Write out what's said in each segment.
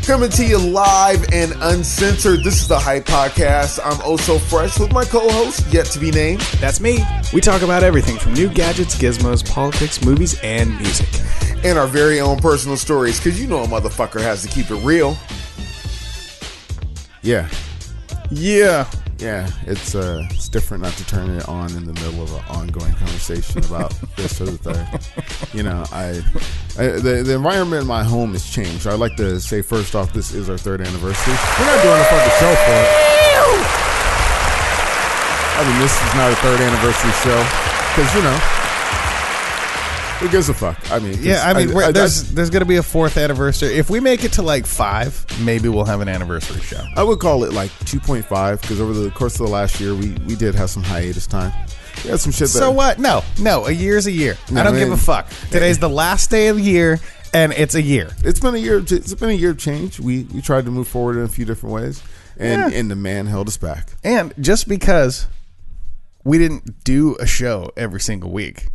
Coming to you live and uncensored. This is the Hype Podcast. I'm oh so fresh with my co-host, yet to be named. That's me. We talk about everything from new gadgets, gizmos, politics, movies, and music. And our very own personal stories, because you know a motherfucker has to keep it real. Yeah. Yeah. It's different not to turn it on in the middle of an ongoing conversation about this or the third. You know, the environment in my home has changed. So I'd like to say first off, this is our 3rd anniversary. We're not doing a fucking show for it. I mean, this is not a 3rd anniversary show because, you know, who gives a fuck? I mean, there's going to be a 4th anniversary. If we make it to like 5, maybe we'll have an anniversary show. I would call it like 2.5 because over the course of the last year, we did have some hiatus time. We had some shit. So what? No, a year's a year. I don't give a fuck. Today's the last day of the year, and it's a year. It's been a year. It's been a year of change. We tried to move forward in a few different ways, and the man held us back. And just because we didn't do a show every single week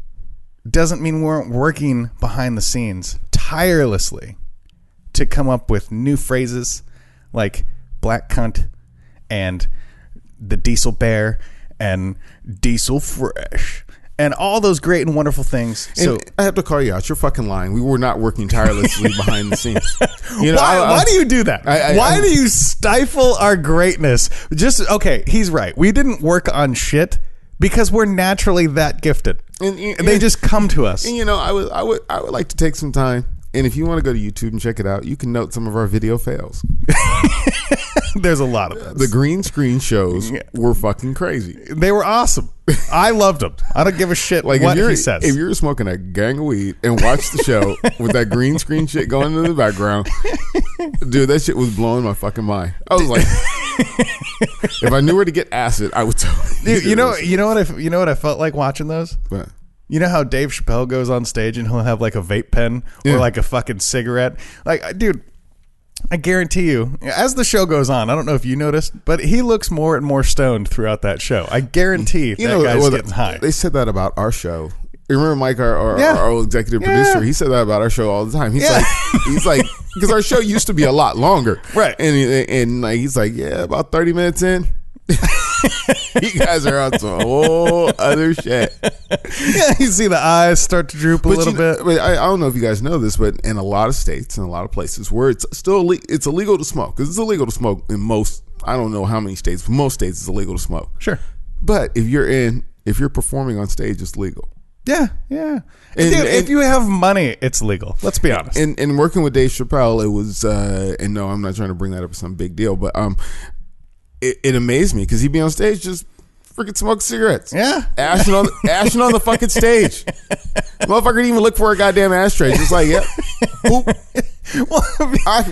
doesn't mean we weren't working behind the scenes tirelessly to come up with new phrases like black cunt and the diesel bear and diesel fresh and all those great and wonderful things. So and I have to call you out. You're fucking lying. We were not working tirelessly behind the scenes. You know, why do you do that? Why do you stifle our greatness? Okay, he's right. We didn't work on shit because we're naturally that gifted. And they just come to us. And you know, I would like to take some time. And if you want to go to YouTube and check it out, you can note some of our video fails. There's a lot of those. The green screen shows were fucking crazy. They were awesome. I loved them. I don't give a shit like what he says. If you're smoking a gang of weed and watch the show with that green screen shit going in the background, dude, that shit was blowing my fucking mind. I was like, if I knew where to get acid, I would totally. Dude, you know what I felt like watching those? What? You know how Dave Chappelle goes on stage and he'll have like a vape pen or like a fucking cigarette? Like, dude, I guarantee you, as the show goes on, I don't know if you noticed, but he looks more and more stoned throughout that show. I guarantee guy's getting high. They said that about our show. You remember Mike, our old executive producer? He said that about our show all the time. He's like, because our show used to be a lot longer, right? And like he's like, about 30 minutes in. You guys are on some whole other shit. Yeah, you see the eyes start to droop a little bit. But I don't know if you guys know this, but in a lot of states and a lot of places where it's still it's illegal to smoke, because it's illegal to smoke in most. I don't know how many states, but most states it's illegal to smoke. Sure, but if you're performing on stage, it's legal. Yeah. And if you have money, it's legal. Let's be honest. And working with Dave Chappelle, it was. And no, I'm not trying to bring that up as some big deal, but It amazed me because he'd be on stage just freaking smoking cigarettes. Yeah. Ashing on the fucking stage. Motherfucker didn't even look for a goddamn ashtray. Just like, yep. Boop. Well,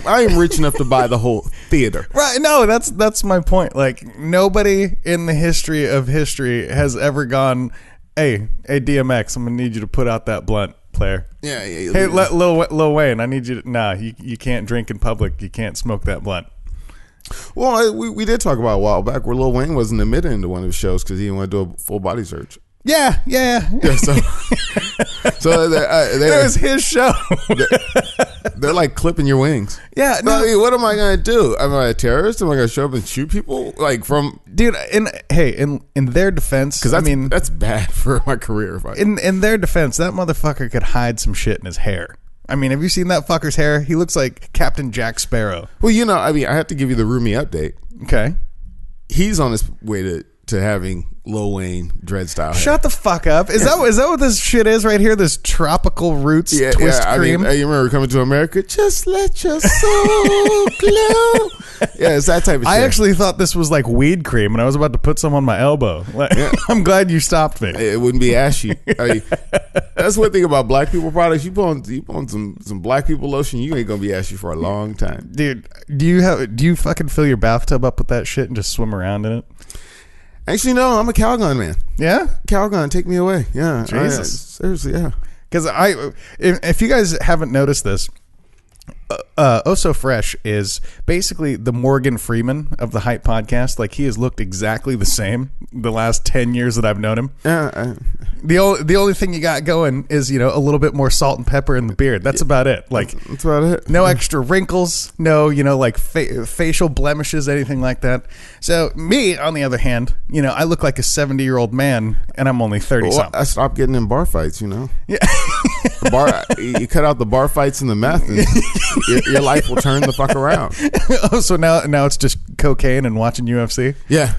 I am rich enough to buy the whole theater. Right. No, that's my point. Like, nobody in the history of history has ever gone, hey, DMX, I'm going to need you to put out that blunt, player. Yeah. Hey, Lil Wayne, I need you to, you can't drink in public. You can't smoke that blunt. Well, we did talk about a while back where Lil Wayne wasn't admitted into one of his shows because he didn't want to do a full body search. Yeah. So it was his show. They're like clipping your wings. Yeah. No. I mean, what am I going to do? Am I a terrorist? Am I going to show up and shoot people? Like from dude? In their defense, because that's bad for my career. In their defense, that motherfucker could hide some shit in his hair. I mean, have you seen that fucker's hair? He looks like Captain Jack Sparrow. Well, you know, I mean, I have to give you the Rumi update. Okay. He's on his way to having Lil Wayne dread style hair. Shut the fuck up. Is that what this shit is right here? This tropical roots twist cream? I mean, you remember Coming to America? Just let your soul glow. Yeah, it's that type of shit. I actually thought this was like weed cream, and I was about to put some on my elbow. I'm glad you stopped me. It wouldn't be ashy. I mean, that's one thing about black people products. You put on some black people lotion, you ain't gonna be ashy for a long time, dude. Do you fucking fill your bathtub up with that shit and just swim around in it? Actually, no. I'm a Calgon man. Yeah, Calgon, take me away. Yeah, Jesus, seriously, yeah. Because if you guys haven't noticed this, Oh So Fresh is basically the Morgan Freeman of the Hype podcast. Like, he has looked exactly the same the last 10 years that I've known him. The only thing you got going is, a little bit more salt and pepper in the beard. That's about it. Like, that's about it. No extra wrinkles, no, like facial blemishes, anything like that. So me, on the other hand, I look like a 70-year-old man, and I'm only 30 something. I stopped getting in bar fights, Yeah. You cut out the bar fights and the meth, and your life will turn the fuck around. Oh, so now it's just cocaine and watching UFC? Yeah.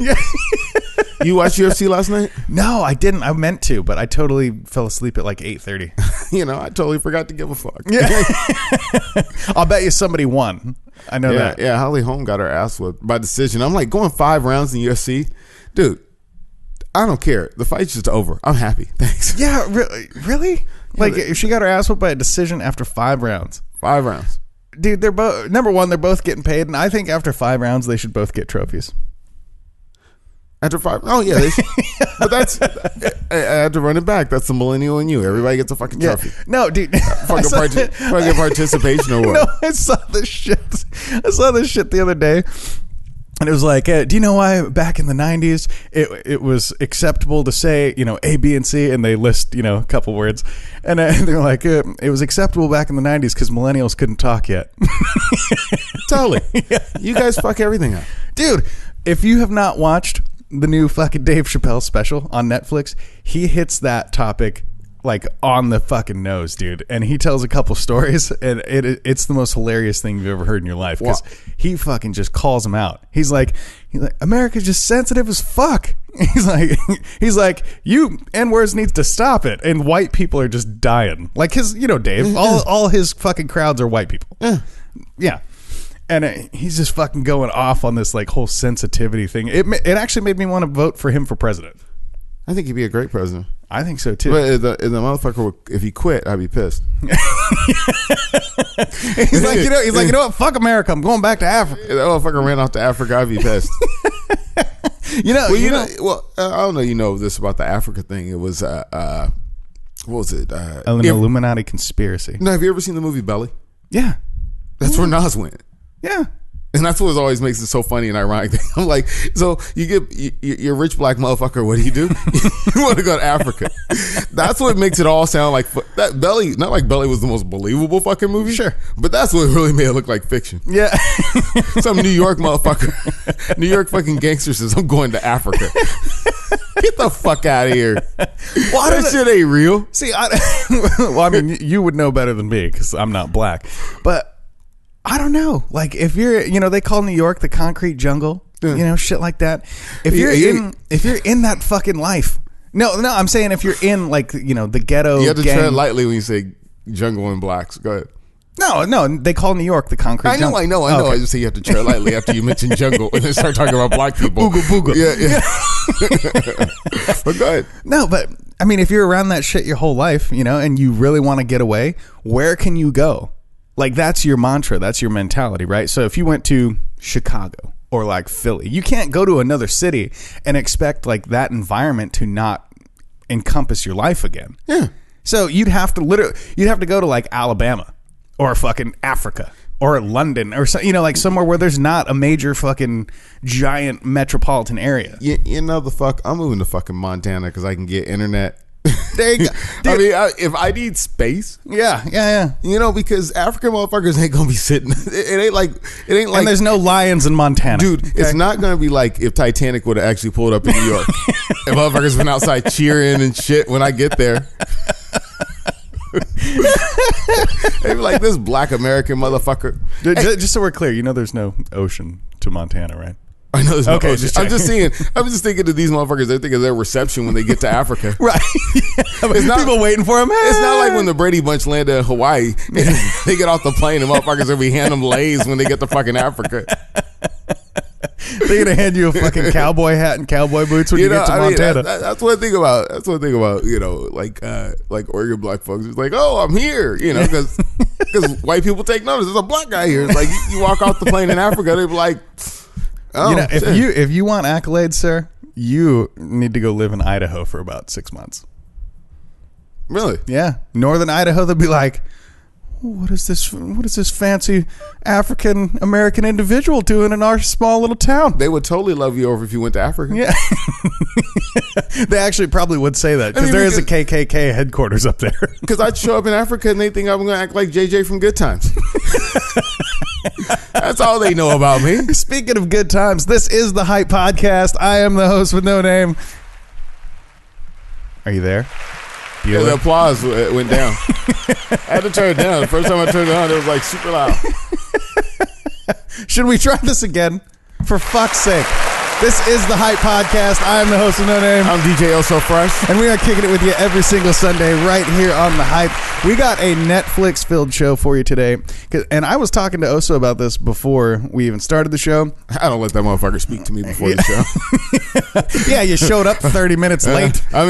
You watched UFC last night? No, I didn't. I meant to, but I totally fell asleep at like 8:30. I totally forgot to give a fuck. Yeah. I'll bet you somebody won. I know that. Yeah, Holly Holm got her ass whipped by decision. I'm like, going 5 rounds in UFC? Dude, I don't care. The fight's just over. I'm happy. Thanks. Yeah, really? Like, if she got her ass whipped by a decision after 5 rounds. 5 rounds. Dude, they're both, number one, they're both getting paid, and I think after 5 rounds, they should both get trophies. After 5? Oh, yeah. They should. But that's, I had to run it back. That's the millennial in you. Everybody gets a fucking trophy. Yeah. No, dude. Fucking participation or what? No, I saw this shit the other day. And it was like, do you know why back in the 90s it was acceptable to say, A, B, and C, and they list, a couple words. And they're like, it was acceptable back in the 90s because millennials couldn't talk yet. Totally. Yeah. You guys fuck everything up. Dude, if you have not watched the new fucking Dave Chappelle special on Netflix, he hits that topic like on the fucking nose, dude. And he tells a couple stories, and it's the most hilarious thing you've ever heard in your life, because he fucking just calls them out. He's like, America's just sensitive as fuck. He's like, you N-words needs to stop it, and white people are just dying. Like his, Dave, all his fucking crowds are white people. Yeah. And he's just fucking going off on this like whole sensitivity thing. It actually made me want to vote for him for president. I think he'd be a great president. I think so too. But the motherfucker, if he quit, I'd be pissed. He's like, you know what? Fuck America. I'm going back to Africa. That motherfucker ran off to Africa. I'd be pissed. Well, I don't know. You know this about the Africa thing? It was what was it? An Illuminati conspiracy. No, have you ever seen the movie Belly? Yeah, that's where Nas went. Yeah. And that's what always makes it so funny and ironic. I'm like, so you're a rich black motherfucker. What do? You want to go to Africa. That's what makes it all sound like that. Belly, not like Belly was the most believable fucking movie. Sure. But that's what really made it look like fiction. Yeah. Some New York motherfucker, New York fucking gangster says, I'm going to Africa. Get the fuck out of here. That shit ain't real. See, I mean, you would know better than me because I'm not black. But I don't know. Like, if you're, they call New York the concrete jungle, shit like that. If you're in that fucking life. No, I'm saying if you're in like, the ghetto. You have to tread lightly when you say jungle and blacks. Go ahead. No, they call New York the concrete jungle. I know. Okay. I just say you have to tread lightly after you mention jungle and then start talking about black people. Booga. Yeah. But go ahead. No, but I mean, if you're around that shit your whole life, and you really want to get away, where can you go? Like, that's your mantra. That's your mentality, right? So if you went to Chicago or like Philly, you can't go to another city and expect like that environment to not encompass your life again. Yeah. So you'd have to go to like Alabama or fucking Africa or London or like somewhere where there's not a major fucking giant metropolitan area. I'm moving to fucking Montana because I can get internet. There you go. I mean, if I need space, yeah. Because African motherfuckers ain't gonna be sitting. It ain't like. And there's no lions in Montana, dude. Okay? It's not gonna be like if Titanic would have actually pulled up in New York. And motherfuckers been outside cheering and shit when I get there. They be like, this black American motherfucker. Just so we're clear, there's no ocean to Montana, right? I know there's no okay. I'm just thinking to these motherfuckers. They think of their reception when they get to Africa, right? It's not, people waiting for them. It's not like when the Brady Bunch landed in Hawaii and they get off the plane and motherfuckers will be handing them Lays when they get to fucking Africa. They're gonna hand you a fucking cowboy hat and cowboy boots when you get to Montana. That's what I think about. That's what I think about. Like Oregon black folks. It's like, oh, I'm here. Because white people take notice. There's a black guy here. It's like you walk off the plane in Africa, they be like. Oh, if you want accolades, sir, you need to go live in Idaho for about 6 months. Really? Yeah. Northern Idaho, they'll be like, what is this fancy African American individual doing in our small little town? They would totally love you over if you went to Africa. Yeah. They actually probably would say that because there is a KKK headquarters up there. Because I'd show up in Africa and they think I'm going to act like JJ from Good Times. That's all they know about me. Speaking of good times, this is the Hype Podcast. I am the host with no name. Are you there? Yeah, the applause went down. I had to turn it down. The first time I turned it on, it was like super loud. Should we try this again? For fuck's sake. This is the Hype Podcast. I am the host of No Name. I'm DJ Oh So Fresh. And we are kicking it with you every single Sunday right here on the Hype. We got a Netflix-filled show for you today. And I was talking to Oso about this before we even started the show. I don't let that motherfucker speak to me before the show. Yeah, you showed up 30 minutes late. I'm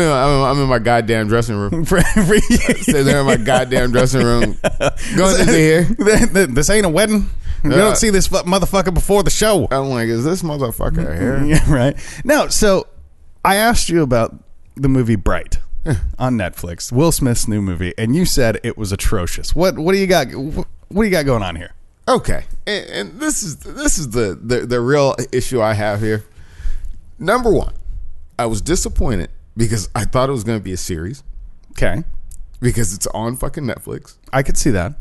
in my goddamn dressing room. Sit there in my goddamn dressing room. Going into here. This ain't a wedding. We don't see this motherfucker before the show. I'm like, is this motherfucker here? Yeah, right. Now, so I asked you about the movie Bright on Netflix, Will Smith's new movie, and you said it was atrocious. What do you got? What do you got going on here? Okay, and this is the real issue I have here. Number one, I was disappointed because I thought it was going to be a series. Okay, because it's on fucking Netflix. I could see that.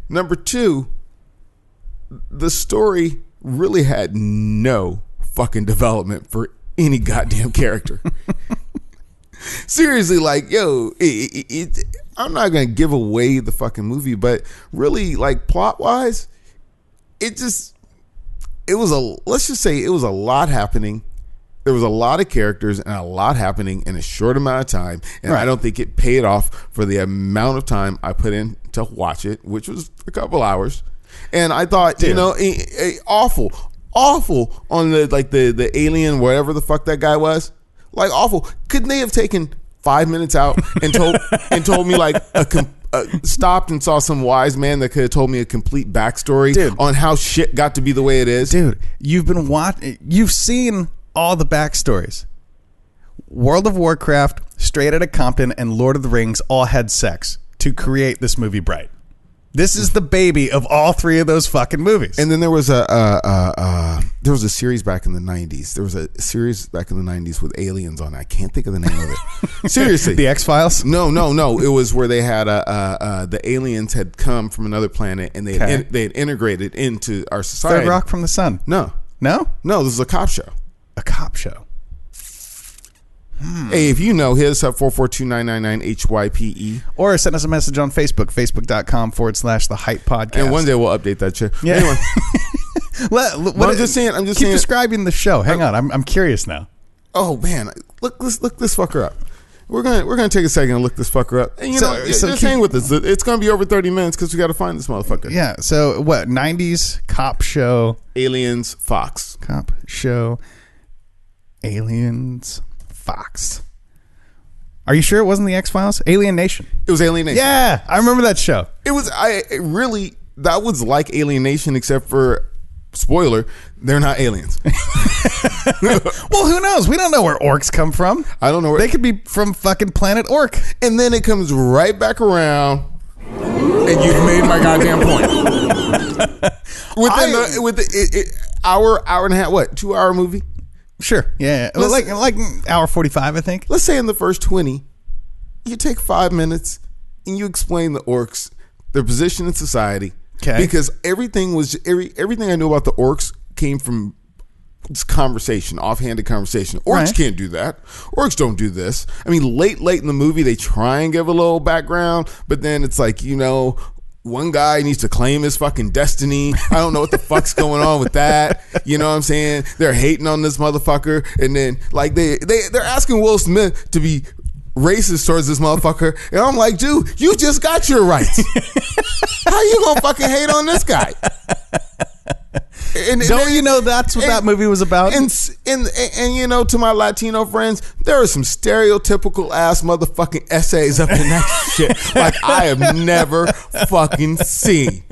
Number two, the story really had no fucking development for any goddamn character. Seriously, like, yo, I'm not gonna give away the fucking movie, but really, like, plot wise, let's just say it was a lot happening. There was a lot of characters and a lot happening in a short amount of time, and right. I don't think it paid off for the amount of time I put in to watch it, which was a couple hours. And I thought, dude, awful on the alien, whatever the fuck that guy was, like awful. Couldn't they have taken 5 minutes out and told me like stopped and saw some wise man that could have told me a complete backstory, dude, on how shit got to be the way it is? Dude, you've seen all the backstories. World of Warcraft, Straight Outta Compton, and Lord of the Rings all had sex to create this movie Bright. This is the baby of all three of those fucking movies. And then there was a series back in the 90s. There was a series back in the 90s with aliens on it. I can't think of the name of it. Seriously. The X-Files? No. It was where they had the aliens had come from another planet and they had integrated into our society. Third Rock from the Sun? No. No? No, this is a cop show. A cop show. Hey, if you know, hit us up 442-999-HYPE. Or send us a message on Facebook, facebook.com/The Hype Podcast. And one day we'll update that shit. Yeah. Anyway. I'm just saying. Keep describing the show. Hang on. I'm curious now. Oh, man. Look this fucker up. We're gonna take a second and look this fucker up. And just hang with us. It's gonna be over 30 minutes because we got to find this motherfucker. Yeah. So what? 90s cop show. Aliens, Fox. Cop show. Aliens, Fox. Are you sure it wasn't the X-Files? Alien Nation. It was Alien Nation. Yeah, I remember that show. It was. That was like Alien Nation, except for, spoiler, they're not aliens. Well, who knows? We don't know where orcs come from. I don't know where they could be from fucking planet Orc. And then it comes right back around, and you've made my goddamn point. Within hour and a half, what, 2 hour movie? Sure. Yeah. Like hour 45, I think. Let's say in the first 20, you take 5 minutes and you explain the orcs, their position in society. Okay. Because everything I knew about the orcs came from just conversation, offhanded conversation. Orcs can't do that. Orcs don't do this. I mean, late in the movie, they try and give a little background, but then it's like, one guy needs to claim his fucking destiny. I don't know what the fuck's going on with that. You know what I'm saying? They're hating on this motherfucker. And then like they're asking Will Smith to be racist towards this motherfucker. And I'm like, dude, you just got your rights. How you gonna fucking hate on this guy? Don't you know that's what that movie was about? And to my Latino friends, there are some stereotypical ass motherfucking essays up in that shit like I have never fucking seen.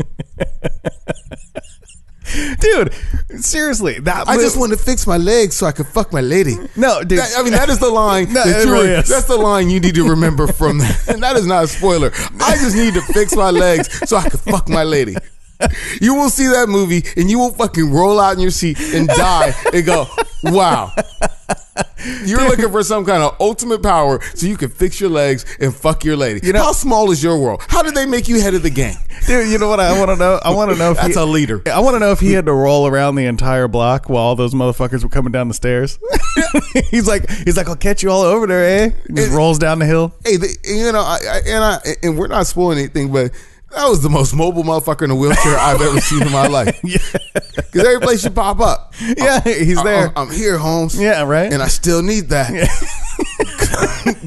Dude, seriously, I just want to fix my legs so I could fuck my lady. No, dude. That is the line. No, it really is. That's the line you need to remember from that. And that is not a spoiler. I just need to fix my legs so I could fuck my lady. You will see that movie and you will fucking roll out in your seat and die and go, wow. You're looking for some kind of ultimate power so you can fix your legs and fuck your lady. You know, how small is your world? How did they make you head of the gang? Dude, you know what I want to know? I want to know if that's a leader. I want to know if he had to roll around the entire block while all those motherfuckers were coming down the stairs. he's like, I'll catch you all over there, eh? He just rolls down the hill. Hey, and we're not spoiling anything, but that was the most mobile motherfucker in a wheelchair I've ever seen in my life. Yeah. Because every place you pop up. Yeah, he's there. I'm here, Holmes. Yeah, right. And I still need that.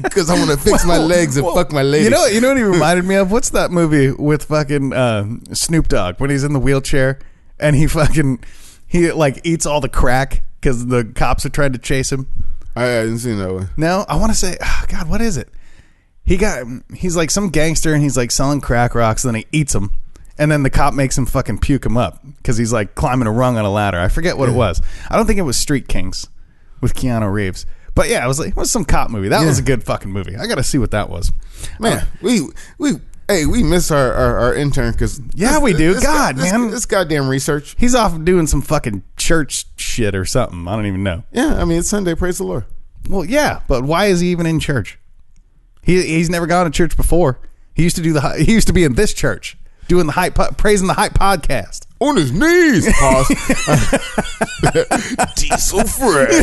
Because I want to fix my legs and fuck my lady. You know what he reminded me of? What's that movie with fucking Snoop Dogg when he's in the wheelchair and he like eats all the crack because the cops are trying to chase him? I didn't see that one. No, I want to say, God, what is it? He's like some gangster and he's like selling crack rocks and then he eats them and then the cop makes him fucking puke him up because he's like climbing a rung on a ladder. I forget what it was. I don't think it was Street Kings with Keanu Reeves. But yeah, it was some cop movie. That was a good fucking movie. I got to see what that was. Man, we miss our intern because we do. This goddamn research. He's off doing some fucking church shit or something. I don't even know. Yeah, I mean it's Sunday. Praise the Lord. Well, yeah, but why is he even in church? He's never gone to church before. He used to be in this church doing the hype, praising the hype podcast on his knees. Pause. Diesel fresh.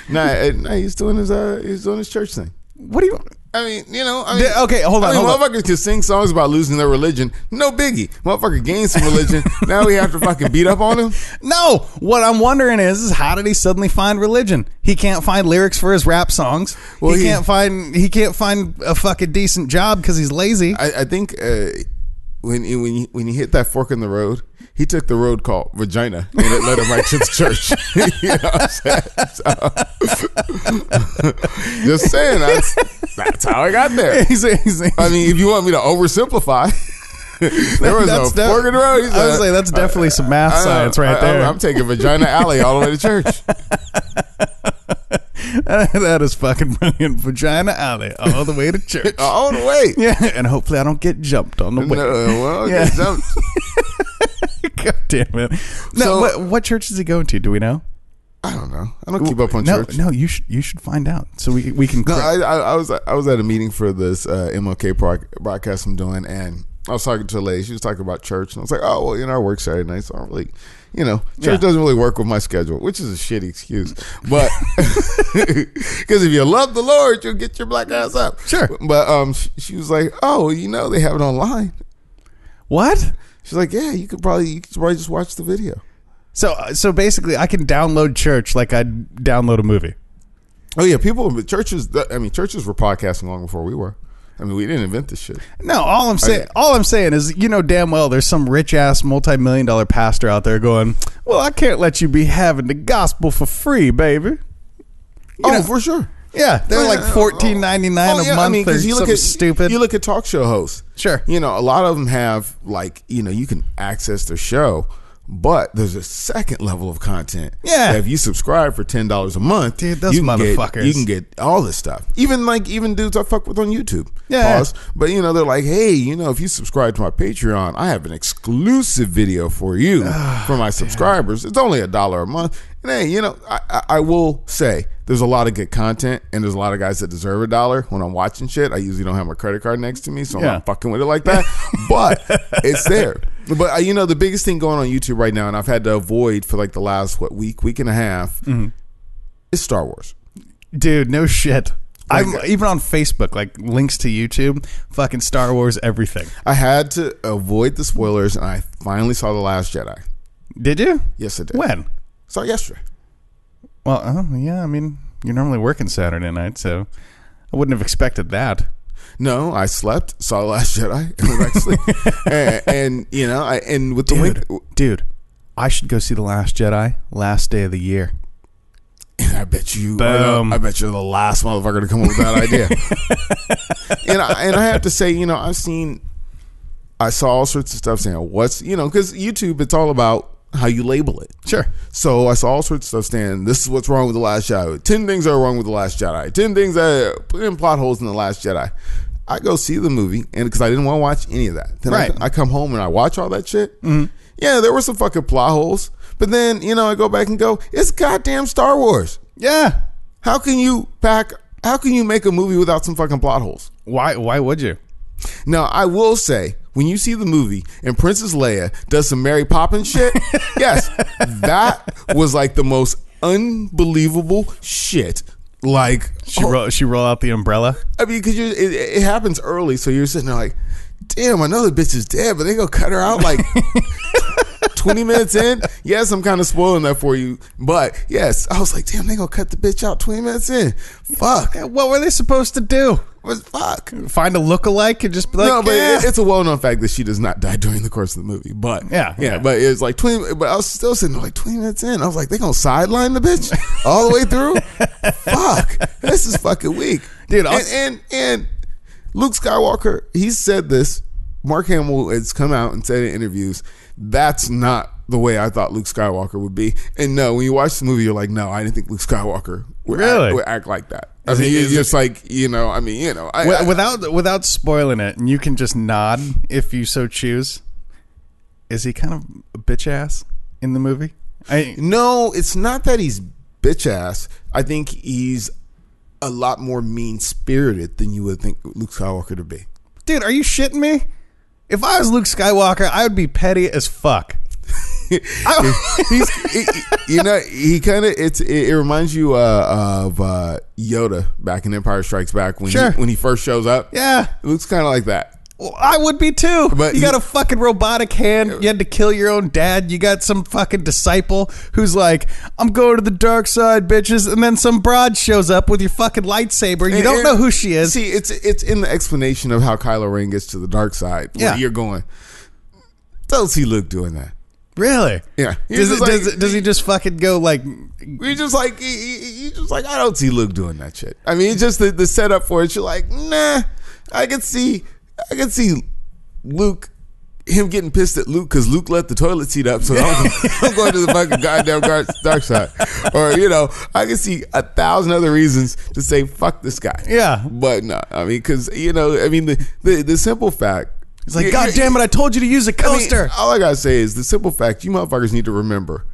Nah, he's doing his church thing. What do you? I mean, okay, hold on. Motherfuckers can sing songs about losing their religion. No biggie. Motherfucker gained some religion. Now we have to fucking beat up on him? No. What I'm wondering is how did he suddenly find religion? He can't find lyrics for his rap songs. Well, he can't find a fucking decent job because he's lazy. I think when he hit that fork in the road, he took the road called Vagina and it led him right to the church. You know what I'm saying? Just saying, that's how I got there. I mean, if you want me to oversimplify, there was a fork in the road. I would say that's definitely some math science right there. I'm taking Vagina Alley all the way to church. That is fucking brilliant. Vagina Alley all the way to church. All the way. Yeah, and hopefully I don't get jumped on the way. No, well, get jumped. God damn it. No, so, what church is he going to? Do we know? I don't know. I don't keep up on church. No, you should find out so we can. No, I was at a meeting for this MLK broadcast I'm doing, and I was talking to a lady. She was talking about church, and I was like, "Oh, well, I work Saturday night, so I don't really, church doesn't really work with my schedule," which is a shitty excuse. But because if you love the Lord, you'll get your black ass up. Sure. But she was like, "Oh, they have it online." What? She's like, "Yeah, you could probably just watch the video." So basically, I can download church like I'd download a movie. Oh yeah, churches were podcasting long before we were. I mean, we didn't invent this shit. No, all I'm saying is, damn well there's some rich ass multi-million-dollar pastor out there going, "Well, I can't let you be having the gospel for free, baby." For sure. Yeah, they're like $14.99 a month or something stupid. You look at talk show hosts. Sure. A lot of them have you can access their show, but there's a second level of content. Yeah. That if you subscribe for $10 a month, dude, those motherfuckers. You can get all this stuff. Even dudes I fuck with on YouTube. Yeah. Pause. But they're like, hey, if you subscribe to my Patreon, I have an exclusive video for you for my subscribers. It's only $1 a month. And hey, I will say there's a lot of good content and there's a lot of guys that deserve $1 when I'm watching shit. I usually don't have my credit card next to me, so I'm not fucking with it like that. But it's there. But the biggest thing going on YouTube right now, and I've had to avoid for like the last week and a half, is Star Wars. Dude, no shit. I'm even on Facebook, like links to YouTube, fucking Star Wars, everything. I had to avoid the spoilers, and I finally saw The Last Jedi. Did you? Yes, I did. When? Saw it yesterday. Well, yeah. I mean, you're normally working Saturday night, so I wouldn't have expected that. No, I slept, saw The Last Jedi, and went back to sleep. and with the link, dude, I should go see The Last Jedi last day of the year. And I bet you, I bet you're the last motherfucker to come up with that idea. and I have to say, I've seen I saw all sorts of stuff saying what's, because YouTube, it's all about how you label it. Sure. So I saw all sorts of stuff saying this is what's wrong with The Last Jedi. 10 things that are wrong with The Last Jedi. 10 things that put in plot holes in The Last Jedi. I go see the movie, and because I didn't want to watch any of that. Then right. I come home and I watch all that shit. Mm-hmm. Yeah, there were some fucking plot holes. But then, I go back and go, it's goddamn Star Wars. Yeah. How can you make a movie without some fucking plot holes? Why would you? Now, I will say, when you see the movie and Princess Leia does some Mary Poppins shit, yes, that was like the most unbelievable shit. Like she roll out the umbrella. I mean, because it happens early, so you're sitting there like, damn, I know the bitch is dead, but they gonna cut her out like 20 minutes in. Yes, I'm kind of spoiling that for you, but yes, I was like, damn, they gonna cut the bitch out 20 minutes in. Fuck. What were they supposed to do? Fuck. Find a lookalike and just be like, no, but it's a well-known fact that she does not die during the course of the movie. But yeah, but it's like 20. But I was still sitting there like 20 minutes in. I was like, they gonna sideline the bitch all the way through? Fuck, this is fucking weak, dude. And Luke Skywalker, he said this. Mark Hamill has come out and said in interviews, that's not the way I thought Luke Skywalker would be. And no, when you watch the movie, you're like, no, I didn't think Luke Skywalker would act like that. I mean, it's just like, without spoiling it, and you can just nod if you so choose. Is he kind of a bitch ass in the movie? No, it's not that he's bitch ass. I think he's a lot more mean spirited than you would think Luke Skywalker to be. Dude, are you shitting me? If I was Luke Skywalker, I would be petty as fuck. He kind of it reminds you of Yoda back in Empire Strikes Back when he first shows up. Yeah, it looks kind of like that. Well, I would be too. But you got a fucking robotic hand. You had to kill your own dad. You got some fucking disciple who's like, I'm going to the dark side, bitches. And then some broad shows up with your fucking lightsaber. You don't know who she is. See, it's in the explanation of how Kylo Ren gets to the dark side. Yeah, you're going. Don't see Luke doing that. Really? Yeah. Does he just fucking go like? He's just like I don't see Luke doing that shit. I mean, it's just the setup for it. You're like, nah. I can see Luke, him getting pissed at Luke because Luke let the toilet seat up, so I'm going to the fucking goddamn dark side. Or, I can see 1,000 other reasons to say, fuck this guy. Yeah. But no, I mean, because, the simple fact. It's like, God damn it, I told you to use a coaster. All I got to say is the simple fact, you motherfuckers need to remember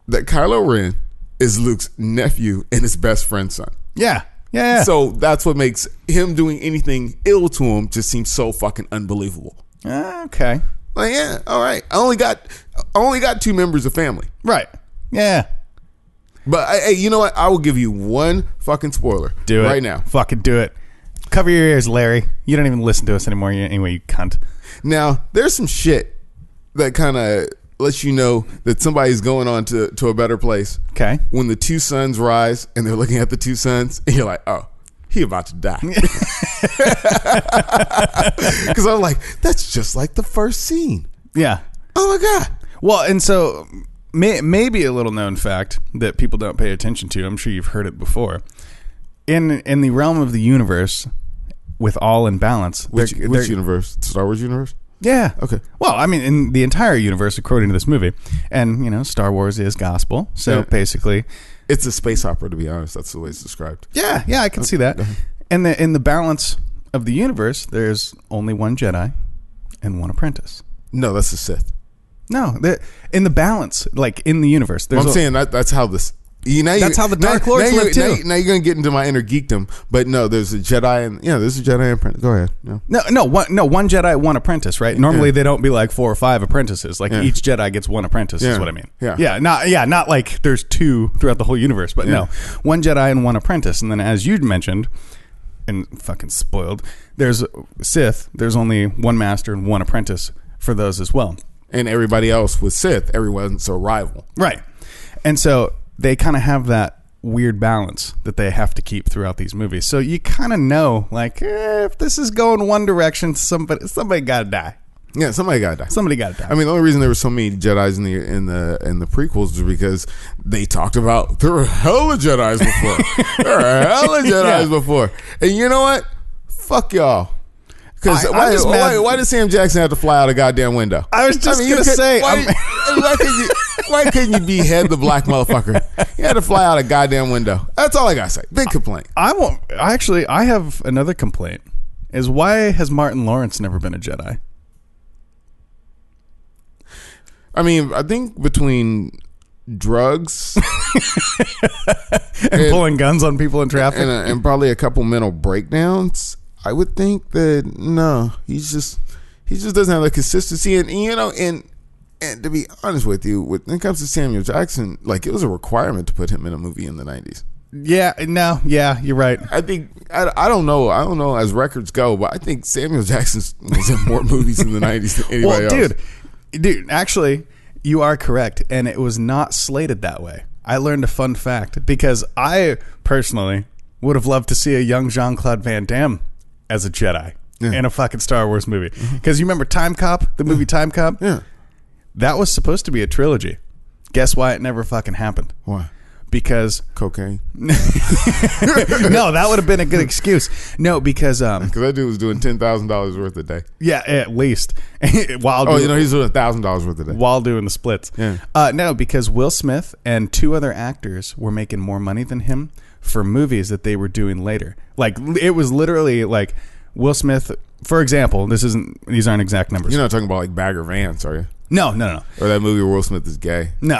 that Kylo Ren is Luke's nephew and his best friend's son. Yeah. Yeah. So that's what makes him doing anything ill to him just seem so fucking unbelievable. Okay. Like, yeah, all right. I only got 2 members of family. Right. Yeah. But you know what? I will give you one fucking spoiler. Do it right now. Fucking do it. Cover your ears, Larry. You don't even listen to us anymore anyway, you cunt. Now, there's some shit that kind of lets you know that somebody's going on to a better place. Okay. When the 2 suns rise and they're looking at the 2 suns and you're like, oh, he about to die. Because I'm like, that's just like the first scene. Yeah. Oh my God. Well, and so maybe a little known fact that people don't pay attention to. I'm sure you've heard it before. In the realm of the universe, with all in balance. Which universe? Star Wars universe? Yeah. Okay. Well, I mean, in the entire universe, according to this movie, and Star Wars is gospel, so basically, it's a space opera. To be honest, that's the way it's described. Yeah, I can see that. And in the balance of the universe, there's only one Jedi and one apprentice. No, that's the Sith. No, in the balance, like in the universe, I'm saying that's how this. That's how the Dark Lords live too. Now you're gonna get into my inner geekdom, but no, there's a Jedi and there's a Jedi and apprentice. Go ahead. No, one Jedi, one apprentice, right? Normally they don't be like 4 or 5 apprentices. Like each Jedi gets one apprentice is what I mean. Not like there's 2 throughout the whole universe, but no, one Jedi and one apprentice. And then as you mentioned, and fucking spoiled, there's Sith. There's only one master and one apprentice for those as well. And everybody else with Sith, everyone's a rival, right? And so they kind of have that weird balance that they have to keep throughout these movies. So you kind of know, like, if this is going one direction, somebody got to die. Yeah, somebody got to die. Somebody got to die. I mean, the only reason there were so many Jedis in the prequels was because they talked about there were hella Jedis before. There were hella Jedis before. And you know what? Fuck y'all. Because why does Sam Jackson have to fly out a goddamn window? I was just gonna say, why couldn't you behead the black motherfucker? You had to fly out a goddamn window. That's all I gotta say. Big complaint. I have another complaint. Is why has Martin Lawrence never been a Jedi? I mean, I think between drugs and pulling guns on people in traffic and probably a couple mental breakdowns, I would think that no, he just doesn't have the consistency. And you know, and to be honest with you, when it comes to Samuel Jackson, like it was a requirement to put him in a movie in the 90s. Yeah, you're right. I think I don't know as records go, but I think Samuel Jackson was in more movies in the 90s than anybody else. Dude, actually, you are correct, and it was not slated that way. I learned a fun fact because I personally would have loved to see a young Jean-Claude Van Damme as a Jedi in a fucking Star Wars movie. Because you remember Time Cop, the movie Time Cop? Yeah. That was supposed to be a trilogy. Guess why it never fucking happened? Why? Because cocaine. No, that would have been a good excuse. No, because that dude was doing $10,000 worth a day. Yeah, at least. He's doing $1,000 worth a day while doing the splits. Yeah. No, because Will Smith and two other actors were making more money than him for movies that they were doing later. Like it was literally like Will Smith, for example. These aren't exact numbers. You're not talking about like Bagger Vance, are you? No. Or that movie where Will Smith is gay. No.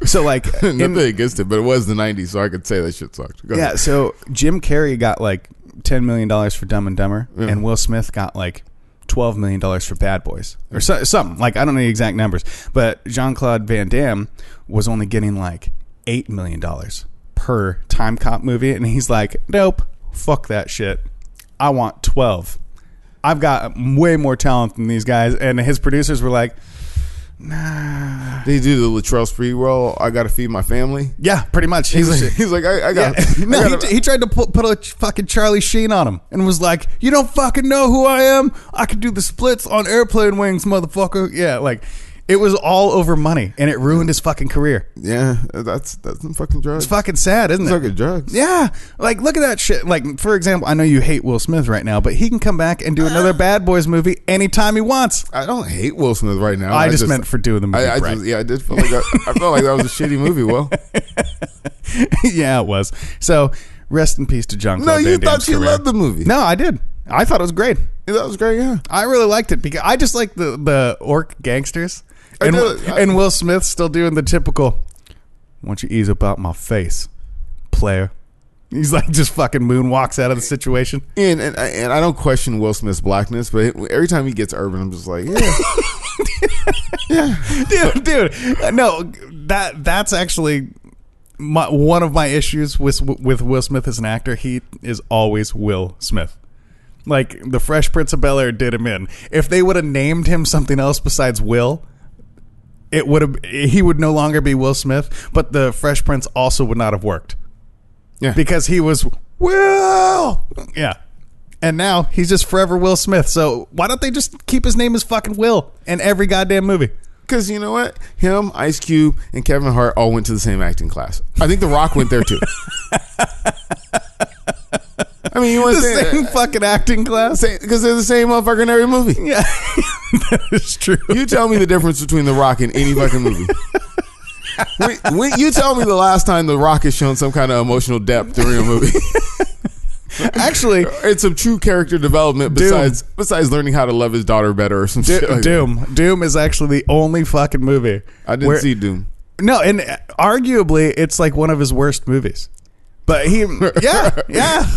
So like nothing against it, but it was the 90s, so I could say that shit sucked. Go ahead. So Jim Carrey got like $10 million for Dumb and Dumber, and Will Smith got like $12 million for Bad Boys or something. Like I don't know the exact numbers, but Jean-Claude Van Damme was only getting like $8 million per Time Cop movie, and he's like, nope, fuck that shit. I want 12. I've got way more talent than these guys. And his producers were like, nah. Did he do the Latrell Spree role? I got to feed my family. Yeah, pretty much. He's like, I got. Yeah. No, he tried to put a fucking Charlie Sheen on him and was like, you don't fucking know who I am. I can do the splits on airplane wings, motherfucker. Yeah, like it was all over money, and it ruined his fucking career. Yeah, that's some fucking drugs. It's fucking sad, isn't it? It's fucking drugs. Yeah, like look at that shit. Like for example, I know you hate Will Smith right now, but he can come back and do another Bad Boys movie anytime he wants. I don't hate Will Smith right now. I just meant for doing the movie. I did feel like I felt like that was a shitty movie. Will. Yeah, it was. So rest in peace to Jean-Claude Van No, you Damme's thought you career. loved the movie. No, I did. I thought it was great. That was great. Yeah, I really liked it because I just like the orc gangsters. And Will Smith still doing the typical, why don't you ease up out my face, player. He's like just fucking moonwalks out of the situation. And I don't question Will Smith's blackness, but every time he gets urban, I'm just like, yeah. Dude. No, that's actually one of my issues with Will Smith as an actor. He is always Will Smith. Like the Fresh Prince of Bel-Air did him in. If they would have named him something else besides Will, he would no longer be Will Smith, but the Fresh Prince also would not have worked. Yeah. Because he was Will. Yeah. And now he's just forever Will Smith. So why don't they just keep his name as fucking Will in every goddamn movie? Because you know what? Him, Ice Cube, and Kevin Hart all went to the same acting class. I think The Rock went there too. I mean, you want to say same fucking acting class? Because they're the same motherfucker in every movie. Yeah, that is true. You tell me the difference between The Rock and any fucking movie. You tell me the last time The Rock has shown some kind of emotional depth during a movie. Actually, it's some true character development besides learning how to love his daughter better or some shit like Doom. That. Doom is actually the only fucking movie. I didn't see Doom. No, and arguably it's like one of his worst movies. But yeah.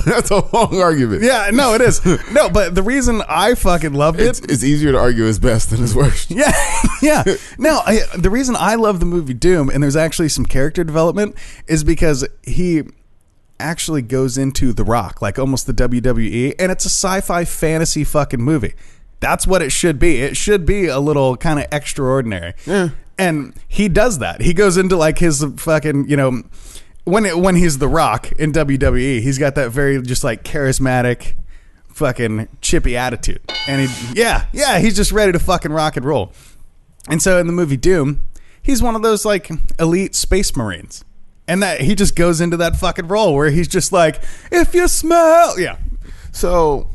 That's a long argument. Yeah, no, it is. No, but the reason I fucking loved it... It's easier to argue his best than his worst. Yeah. No, the reason I love the movie Doom, and there's actually some character development, is because he actually goes into The Rock, like almost the WWE, and it's a sci-fi fantasy fucking movie. That's what it should be. It should be a little kind of extraordinary. Yeah. And he does that. He goes into like his fucking, when he's The Rock in WWE, he's got that very just like charismatic fucking chippy attitude. And he's just ready to fucking rock and roll. And so in the movie Doom, he's one of those like elite space marines. And that he just goes into that fucking role where he's just like, if you smell. Yeah. So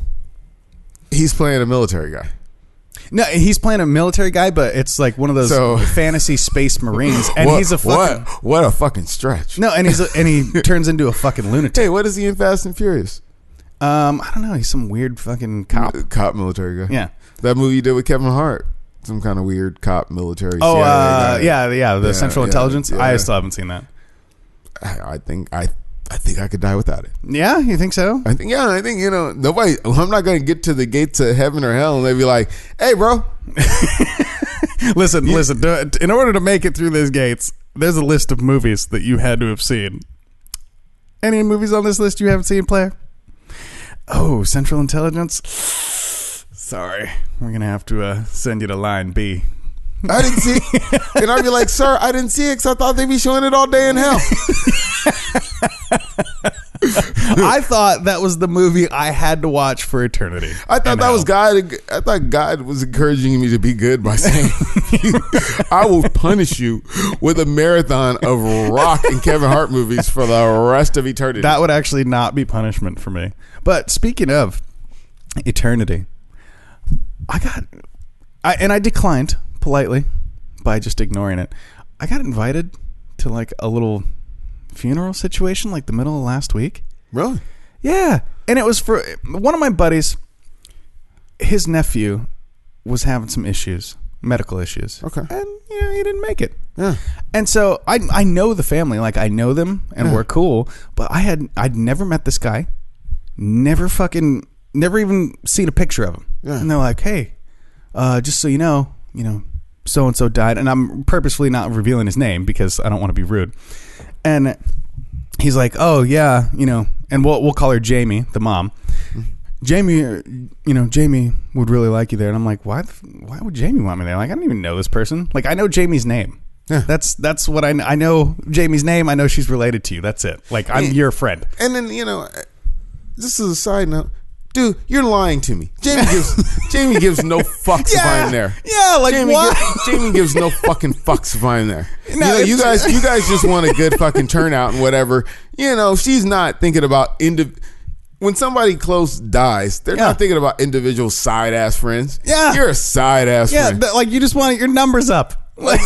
He's playing a military guy. No, he's playing a military guy, but it's like one of those fantasy space marines, and he's a fucking what a fucking stretch. No, and he turns into a fucking lunatic. Hey, what is he in Fast and Furious? I don't know. He's some weird fucking cop Military guy. Yeah, that movie you did with Kevin Hart, some kind of weird cop military. Oh, the Central Intelligence. I still haven't seen that. I think I could die without it. Yeah, you think so? I think nobody. I'm not going to get to the gates of heaven or hell and they be like, "Hey, bro, listen. In order to make it through these gates, there's a list of movies that you had to have seen. Any movies on this list you haven't seen, player? Oh, Central Intelligence. Sorry, we're gonna have to send you to line B. I didn't see it. And I'd be like, sir, I didn't see it because I thought they'd be showing it all day in hell. I thought that was the movie I had to watch for eternity. I thought that was God. I thought God was encouraging me to be good by saying, I will punish you with a marathon of Rock and Kevin Hart movies for the rest of eternity. That would actually not be punishment for me. But speaking of eternity, I declined politely by just ignoring it. I got invited to like a little funeral situation like the middle of last week. Really? Yeah. And it was for one of my buddies. His nephew was having some issues, medical issues. Okay. And he didn't make it. Yeah. And so I know the family, like I know them and we're cool, but I'd never met this guy, never even seen a picture of him. Yeah. And they're like, "Hey, just so you know, so and so died," and I'm purposefully not revealing his name because I don't want to be rude. And he's like, "Oh yeah, and we'll call her Jamie, the mom. Jamie, Jamie would really like you there." And I'm like, "Why would Jamie want me there? Like, I don't even know this person. Like, I know Jamie's name. Yeah. That's what I know. Jamie's name. I know she's related to you. That's it. Like, I'm your friend." And then this is a side note. Dude, you're lying to me. Jamie gives no fucks if I'm there. Yeah, like what? Jamie gives no fucking fucks if I'm there. No, you guys just want a good fucking turnout and whatever. She's not thinking about when somebody close dies, they're not thinking about individual side ass friends. Yeah, you're a side ass friend. Yeah, like you just want your numbers up. Like,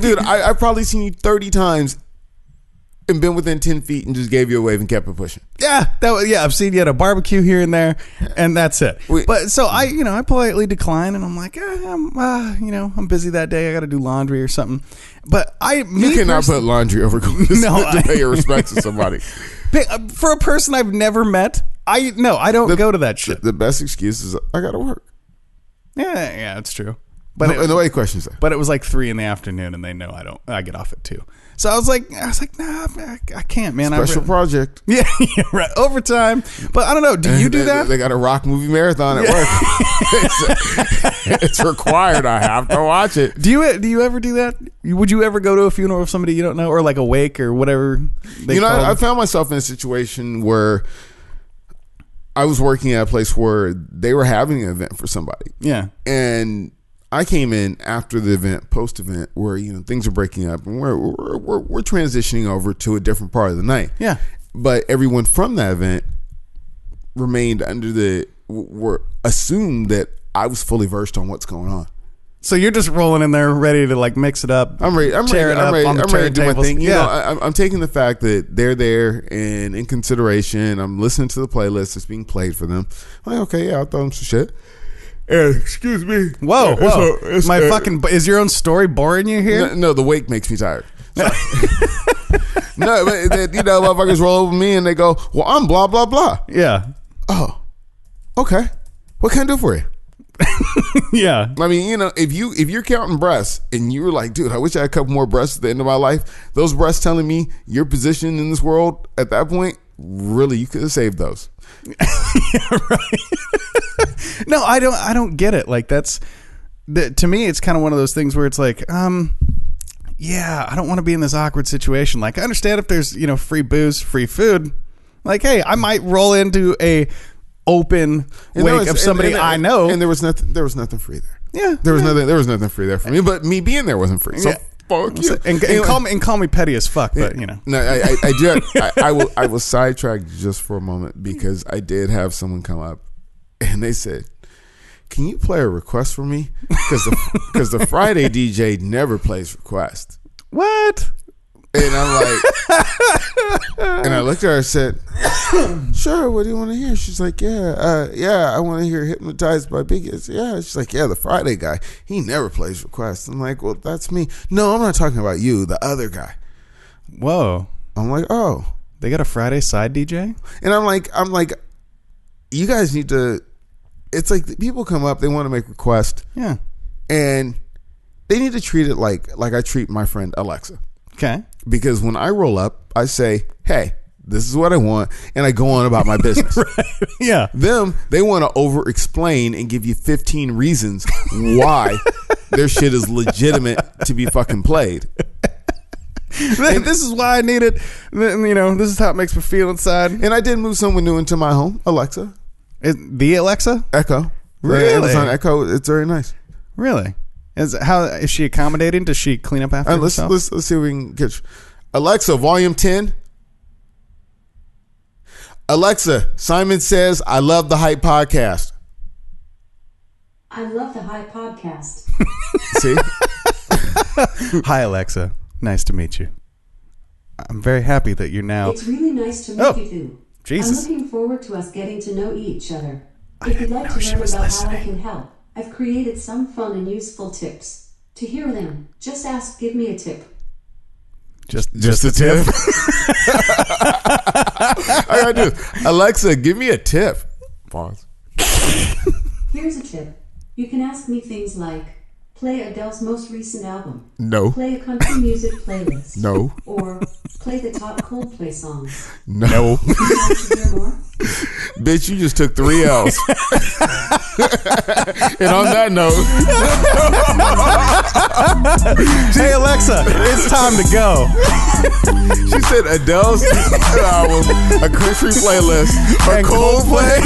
dude, I've probably seen you 30 times. And been within 10 feet and just gave you a wave and kept it pushing. Yeah, I've seen you at a barbecue here and there, and that's it. But so I politely decline, and I'm like, I'm busy that day. I got to do laundry or something. But you cannot put laundry over going to pay your respects to somebody. For a person I've never met, I don't go to that shit. The best excuse is I got to work. Yeah, it's true. But and the way questions there. But it was like 3 p.m, and they know I get off at 2. So I was like, nah, I can't, man. Special project. Yeah, right. Overtime. But I don't know. Do you do that? They got a Rock movie marathon at work. It's required. I have to watch it. Do you ever do that? Would you ever go to a funeral of somebody you don't know, or like a wake or whatever? I found myself in a situation where I was working at a place where they were having an event for somebody. Yeah, and I came in after the event, post-event, where things are breaking up and we're transitioning over to a different part of the night. Yeah, but everyone from that event remained were assumed that I was fully versed on what's going on. So you're just rolling in there, ready to like mix it up. I'm ready to do my thing. I'm taking the fact that they're there and in consideration. I'm listening to the playlist that's being played for them. I'm like, okay, yeah, I'll throw them some shit. Excuse me. Whoa. Is your own story boring you here? No, the wake makes me tired. No, but motherfuckers roll over me and they go, "Well, I'm blah blah blah." Yeah. Oh, okay. What can I do for you? Yeah. I mean, if you're counting breasts and you're like, "Dude, I wish I had a couple more breasts at the end of my life," those breasts telling me your position in this world at that point, really, you could have saved those. Yeah, right. No, I don't get it. Like to me, it's kind of one of those things where it's like, I don't want to be in this awkward situation. Like, I understand if there's, free booze, free food. Like, hey, I might roll into a open wake of somebody I know. And there was nothing free there. Yeah. There was nothing free there for me, but me being there wasn't free. So fuck you. And call me petty as fuck, but No, I will sidetrack just for a moment because I did have someone come up and they said, can you play a request for me? Because the Friday DJ never plays requests. What? And I'm like, and I looked at her and said, sure, what do you want to hear? She's like, yeah, I want to hear Hypnotized by Biggie. I said, yeah. She's like, yeah, the Friday guy, he never plays requests. I'm like, well, that's me. No, I'm not talking about you, the other guy. Whoa. I'm like, oh. They got a Friday side DJ? And I'm like, you guys need to, it's like people come up, they want to make requests. Yeah. And they need to treat it like I treat my friend Alexa. Okay. Because when I roll up, I say, hey, this is what I want, and I go on about my business. Right. Yeah. They want to over-explain and give you 15 reasons why their shit is legitimate to be fucking played. And this is why I need it. You know, this is how it makes me feel inside. And I did move someone new into my home, Alexa. The Alexa? Echo. Really? Amazon Echo. It's very nice. Really? Is she accommodating? Does she clean up after herself? Let's see if we can get Alexa, volume 10. Alexa, Simon says, I love the Hype Podcast. I love the Hype Podcast. See? Hi, Alexa. Nice to meet you. I'm very happy that you're now... It's really nice to meet you too. Jesus. I'm looking forward to us getting to know each other. If you'd like to learn about how I can help, I've created some fun and useful tips. To hear them, just ask, give me a tip. Just a tip? I gotta do this. Alexa, give me a tip. Pause. Here's a tip. You can ask me things like, play Adele's most recent album. No. Play a country music playlist. No. Or play the top Coldplay songs. No. Would you like to hear more? Bitch, you just took 3 L's. And on that note, Hey, Alexa, it's time to go. she said Adele's album, a country playlist, a Coldplay.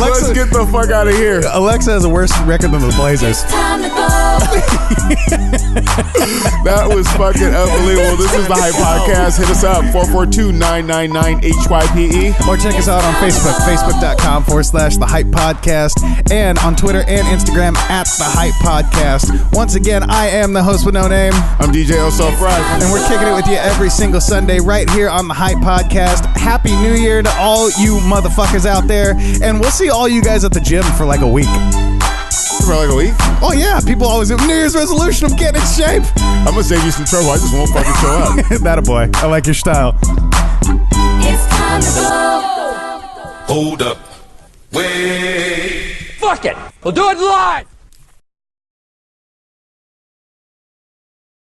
Let's get the fuck out of here. Alexa has a worse record than the Blazers. That was fucking unbelievable. This is the Hype Podcast. Hit us up, 442-999-HYPE. Or check us out on Facebook, facebook.com/The Hype Podcast, and on Twitter and Instagram @The Hype Podcast. Once again, I am the host with no name. I'm DJ Oso Fresh. And we're kicking it with you every single Sunday right here on the Hype Podcast. Happy New Year to all you motherfuckers out there. And we'll see all you guys at the gym for like a week. For like a week? Oh yeah, people always do New Year's resolution, I'm getting in shape. I'm gonna save you some trouble. I just won't fucking show up. That a boy. I like your style. It's time to go. Hold up. Wait. Fuck it. We'll do it live.